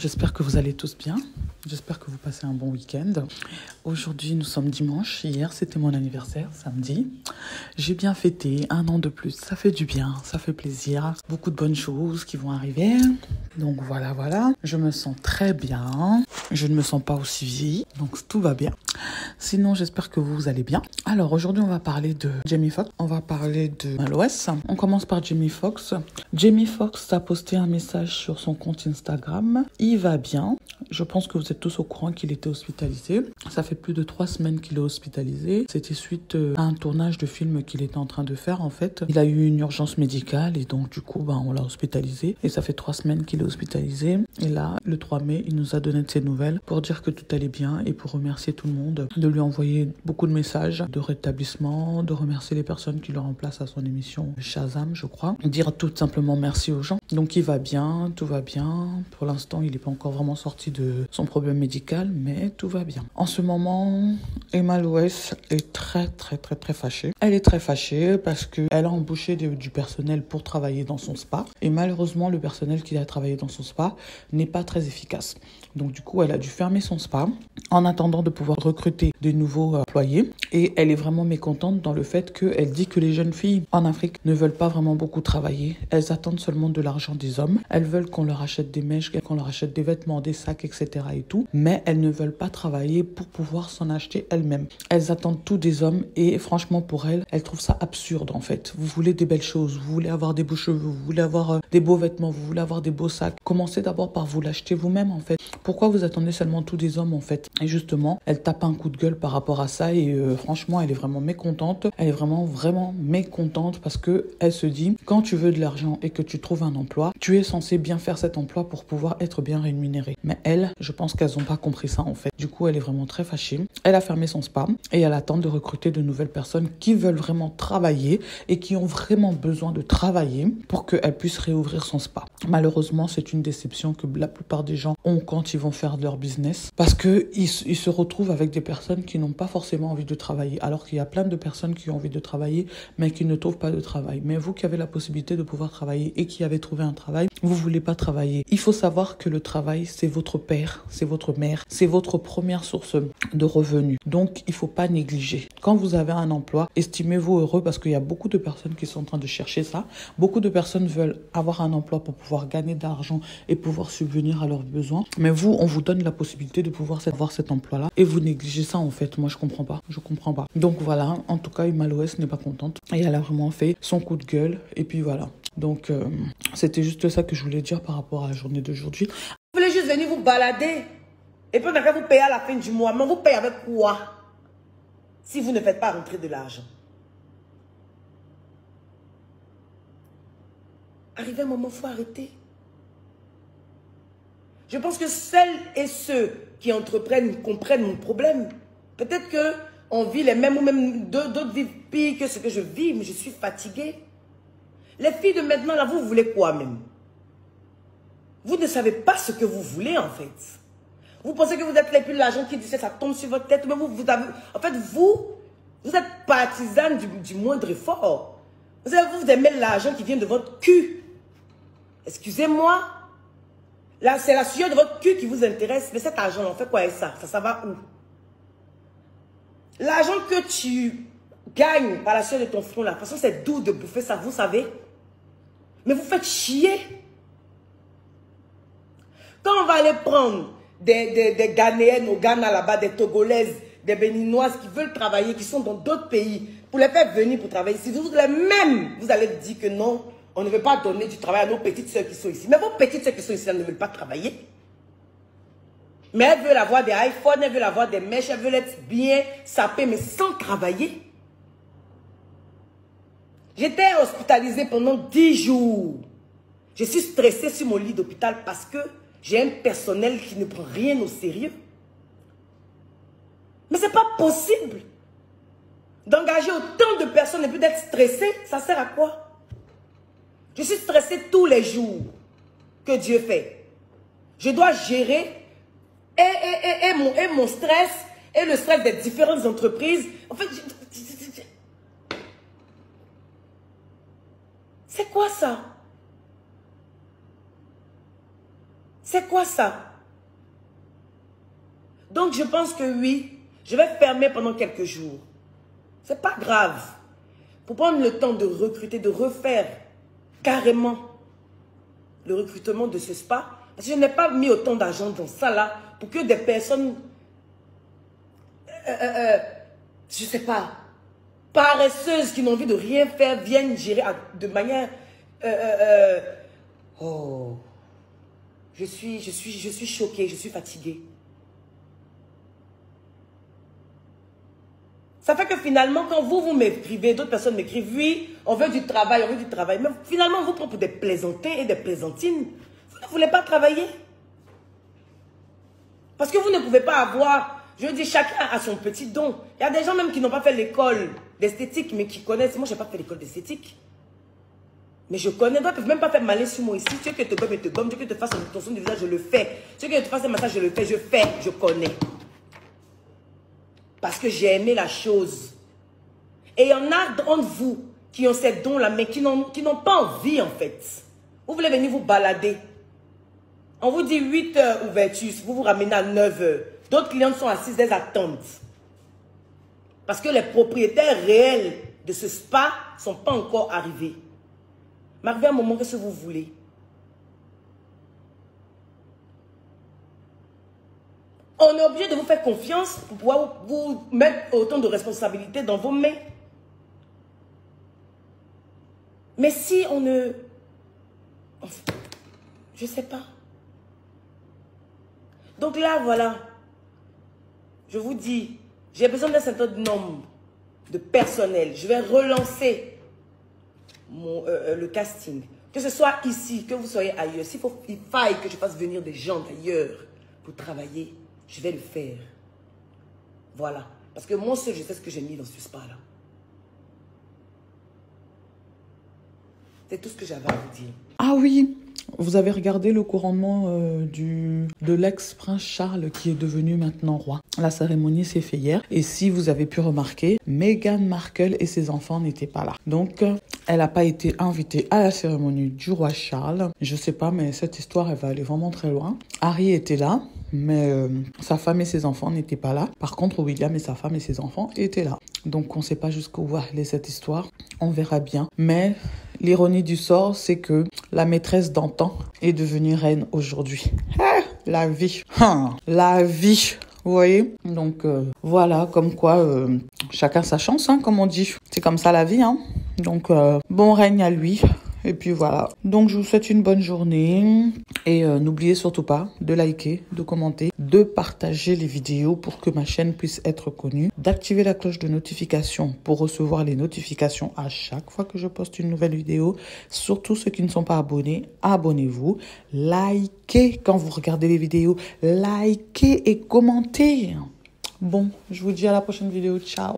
j'espère que vous allez tous bien. J'espère que vous passez un bon week-end. Aujourd'hui, nous sommes dimanche. Hier, c'était mon anniversaire, samedi. J'ai bien fêté, 1 an de plus. Ça fait du bien, ça fait plaisir. Beaucoup de bonnes choses qui vont arriver. Donc voilà. Je me sens très bien. Je ne me sens pas aussi vieille, donc tout va bien. Sinon, j'espère que vous allez bien. Alors, aujourd'hui, on va parler de Jamie Foxx. On va parler de Maloès. On commence par Jamie Foxx. Jamie Foxx a posté un message sur son compte Instagram. Il va bien. Je pense que vous êtes tous au courant qu'il était hospitalisé. Ça fait plus de 3 semaines qu'il est hospitalisé. C'était suite à un tournage de film qu'il était en train de faire, en fait. Il a eu une urgence médicale et donc, du coup, on l'a hospitalisé. Et ça fait 3 semaines qu'il est hospitalisé. Et là, le 3 mai, il nous a donné de ses nouvelles pour dire que tout allait bien et pour remercier tout le monde, de lui envoyer beaucoup de messages de rétablissement, de remercier les personnes qui le remplacent à son émission Shazam, je crois. Dire tout simplement merci aux gens. Donc, il va bien, tout va bien. Pour l'instant, il n'est pas encore vraiment sorti de son problème médical, mais tout va bien. En ce moment, Emma Loès est très fâchée. Elle est très fâchée parce qu'elle a embauché du personnel pour travailler dans son spa. Et malheureusement, le personnel qui a travaillé dans son spa n'est pas très efficace. Donc du coup, elle a dû fermer son spa en attendant de pouvoir recruter de nouveaux employés. Et elle est vraiment mécontente dans le fait qu'elle dit que les jeunes filles en Afrique ne veulent pas vraiment beaucoup travailler. Elles attendent seulement de l'argent des hommes. Elles veulent qu'on leur achète des mèches, qu'on leur achète des vêtements, des sacs, etc. et tout. Mais elles ne veulent pas travailler pour pouvoir s'en acheter elles-mêmes. Elles attendent tout des hommes et franchement pour elles trouvent ça absurde en fait. Vous voulez des belles choses, vous voulez avoir des beaux cheveux, vous voulez avoir des beaux vêtements, vous voulez avoir des beaux sacs. Commencez d'abord par vous l'acheter vous-même en fait. Pourquoi vous attendez seulement tout des hommes en fait? Et justement, elle tape un coup de gueule par rapport à ça et franchement, elle est vraiment mécontente. Elle est vraiment mécontente parce que elle se dit, quand tu veux de l'argent et que tu trouves un emploi, tu es censé bien faire cet emploi pour pouvoir être bien rémunérée. Mais elle, je pense qu'elles n'ont pas compris ça en fait. Du coup, elle est vraiment très fâchée. Elle a fermé son spa et elle attend de recruter de nouvelles personnes qui veulent vraiment travailler et qui ont vraiment besoin de travailler pour qu'elle puisse réouvrir son spa. Malheureusement, c'est une déception que la plupart des gens ont quand ils vont faire leur business parce qu'ils se retrouvent avec des personnes qui n'ont pas forcément envie de travailler, alors qu'il y a plein de personnes qui ont envie de travailler mais qui ne trouvent pas de travail. Mais vous qui avez la possibilité de pouvoir travailler et qui avez trouvé un travail, vous voulez pas travailler. Il faut savoir que le travail, c'est votre père, c'est votre mère, c'est votre première source de revenus. Donc, il faut pas négliger. Quand vous avez un emploi, estimez-vous heureux parce qu'il y a beaucoup de personnes qui sont en train de chercher ça. Beaucoup de personnes veulent avoir un emploi pour pouvoir gagner de l'argent et pouvoir subvenir à leurs besoins. Mais vous, on vous donne la possibilité de pouvoir avoir cet emploi-là et vous négligez ça en fait. Moi, je comprends pas. Donc voilà, en tout cas, Emma Loès n'est pas contente et elle a vraiment fait son coup de gueule et puis voilà. Donc, c'était juste ça que je voulais dire par rapport à la journée d'aujourd'hui. Vous voulez juste venir vous balader et puis on va vous payer à la fin du mois. Mais vous payez avec quoi si vous ne faites pas rentrer de l'argent? Arrivé un moment, il faut arrêter. Je pense que celles et ceux qui entreprennent comprennent mon problème. Peut-être qu'on vit les mêmes ou même d'autres vivent pire que ce que je vis, mais je suis fatiguée. Les filles de maintenant, là, vous voulez quoi même? Vous ne savez pas ce que vous voulez en fait. Vous pensez que vous êtes les plus l'argent qui dit ça tombe sur votre tête, mais vous êtes partisane du moindre effort. Vous aimez l'argent qui vient de votre cul. Excusez-moi. Là, c'est la sueur de votre cul qui vous intéresse. Mais cet argent, on fait quoi avec ça? Ça va où? L'argent que tu gagnes par la sueur de ton front, là, de toute façon, c'est doux de bouffer ça, vous savez. Mais vous faites chier. Quand on va aller prendre des Ghanéennes au Ghana là-bas, des Togolaises, des Béninoises qui veulent travailler, qui sont dans d'autres pays, pour les faire venir pour travailler ici, vous allez dire que non, on ne veut pas donner du travail à nos petites soeurs qui sont ici. Mais vos petites soeurs qui sont ici, elles ne veulent pas travailler. Mais elles veulent avoir des iPhones, elles veulent avoir des mèches, elles veulent être bien sapées, mais sans travailler. J'étais hospitalisée pendant 10 jours. Je suis stressée sur mon lit d'hôpital parce que j'ai un personnel qui ne prend rien au sérieux. Mais ce n'est pas possible d'engager autant de personnes et puis d'être stressée. Ça sert à quoi? Je suis stressée tous les jours que Dieu fait. Je dois gérer mon stress et le stress des différentes entreprises. En fait, c'est quoi ça? C'est quoi ça? Donc, je pense que oui, je vais fermer pendant quelques jours. C'est pas grave. Pour prendre le temps de recruter, de refaire carrément le recrutement de ce spa. Parce que je n'ai pas mis autant d'argent dans ça là pour que des personnes, je sais pas, paresseuses qui n'ont envie de rien faire viennent gérer de manière... oh, je suis choquée, je suis fatiguée. Ça fait que finalement, quand vous m'écrivez, d'autres personnes m'écrivent, oui, on veut du travail, Mais finalement, on vous prend pour des plaisantins et des plaisantines. Vous ne voulez pas travailler. Parce que vous ne pouvez pas avoir, je veux dire, chacun a son petit don. Il y a des gens même qui n'ont pas fait l'école d'esthétique, mais qui connaissent. Moi, je n'ai pas fait l'école d'esthétique. Mais je connais, ils ne peuvent même pas faire malin sur moi ici. Tu veux que je te gomme et te gomme, tu veux que je te fasse un ton de visage, je le fais. Tu veux que je te fasse un massage, je le fais, je connais. Parce que j'ai aimé la chose. Et il y en a d'entre vous qui ont ces dons-là, mais qui n'ont pas envie en fait. Vous voulez venir vous balader. On vous dit 8 heures ouverture, vous vous ramenez à 9 heures. D'autres clients sont assis, elles attendent. Parce que les propriétaires réels de ce spa ne sont pas encore arrivés. Mais arrivé un moment, qu'est-ce que vous voulez? On est obligé de vous faire confiance pour pouvoir vous mettre autant de responsabilités dans vos mains. Mais si on ne... Je ne sais pas. Donc là, voilà. Je vous dis, j'ai besoin d'un certain nombre de personnel. Je vais relancer le casting. Que ce soit ici, que vous soyez ailleurs. Il faille que je fasse venir des gens d'ailleurs pour travailler. Je vais le faire. Voilà. Parce que moi seul, je sais ce que j'ai mis dans ce spa-là. C'est tout ce que j'avais à vous dire. Ah oui, vous avez regardé le couronnement de l'ex-prince Charles qui est devenu maintenant roi. La cérémonie s'est faite hier. Et si vous avez pu remarquer, Meghan Markle et ses enfants n'étaient pas là. Donc, elle n'a pas été invitée à la cérémonie du roi Charles. Je sais pas, mais cette histoire, elle va aller vraiment très loin. Harry était là. Mais sa femme et ses enfants n'étaient pas là. Par contre, William et sa femme et ses enfants étaient là. Donc, on ne sait pas jusqu'où va aller cette histoire. On verra bien. Mais l'ironie du sort, c'est que la maîtresse d'antan est devenue reine aujourd'hui. Ah, la vie. La vie. Vous voyez? Donc, voilà, comme quoi, chacun sa chance, hein, comme on dit. C'est comme ça la vie, hein. Donc, bon règne à lui. Et puis voilà. Donc, je vous souhaite une bonne journée. Et n'oubliez surtout pas de liker, de commenter, de partager les vidéos pour que ma chaîne puisse être connue. D'activer la cloche de notification pour recevoir les notifications à chaque fois que je poste une nouvelle vidéo. Surtout ceux qui ne sont pas abonnés, abonnez-vous. Likez quand vous regardez les vidéos. Likez et commentez. Bon, je vous dis à la prochaine vidéo. Ciao.